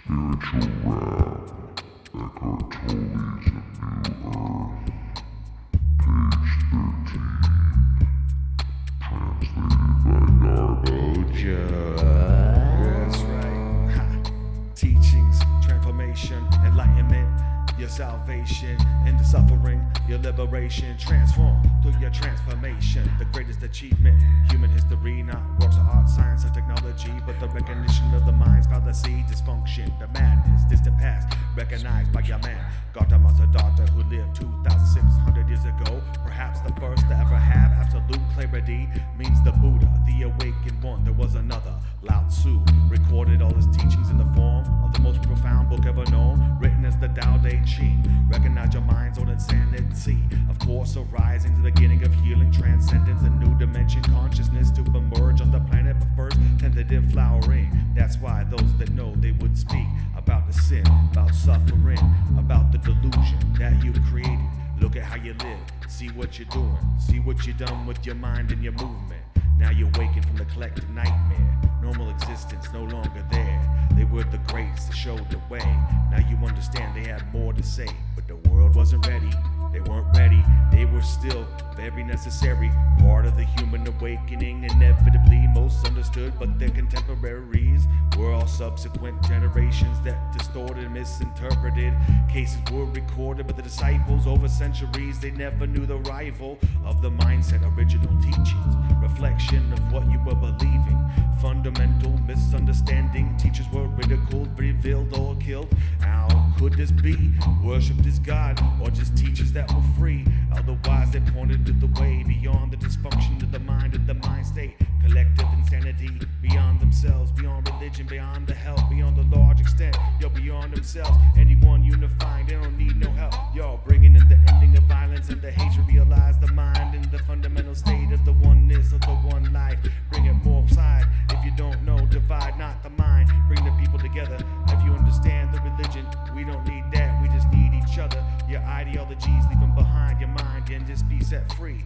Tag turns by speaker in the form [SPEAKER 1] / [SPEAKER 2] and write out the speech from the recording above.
[SPEAKER 1] Spiritual rap, Ekhart Tolle's A New Earth, page 13, translated by DarBoJo.
[SPEAKER 2] That's right. Ha. Teachings, transformation, enlightenment, your salvation, and the suffering, your liberation, transform through your transformation. The greatest achievement, human history, not works of art, science, or technology, but the recognition of the mind's fallacy, dysfunction, the madness, distant past, recognized by your man, Gautama Siddhartha, who lived 2,600 years ago. Perhaps the first to ever have absolute clarity means the Buddha, the awakened one. There was another, Lao Tzu, recorded all his teachings in the form of the most profound book ever known, written as the Tao Te Ching. Recognize your mind's own insanity, of course arising to the beginning of healing, transcendence, a new dimension, consciousness to emerge on the planet, but first tentative flowering. That's why those that know they would speak about the sin, about suffering, about the delusion that you've created. Look at how you live, see what you're doing, see what you've done with your mind and your movement. Now you're waking from the collective nightmare. Normal existence no longer there. They were the greats that showed the way. Now you understand they had more to say, but the world wasn't ready. They weren't ready. They were still very necessary, part of the human awakening, inevitably most understood, but their contemporaries were all subsequent generations that distorted and misinterpreted. Cases were recorded by the disciples over centuries. They never knew the rival of the mindset, original teachings, reflection of what you were believing. Fundamental misunderstanding, teachers were ridiculed, revealed, or killed. How could this be? Worshipped as God, or just teachers that were free? Otherwise they pointed to the way beyond the dysfunction of the mind state. Collective insanity, beyond themselves, beyond religion, beyond the help, beyond the large extent. You're beyond themselves, anyone unifying, they don't need no help. Y'all bringing in the ending of violence and the hatred. Realize the mind and the fundamental state of the oneness of the one life. Bring it more side. If you don't know, divide not the mind. Bring the people together. If you understand the religion, we don't need that, we just need each other. Your ideologies, leave them behind your mind and just be set free.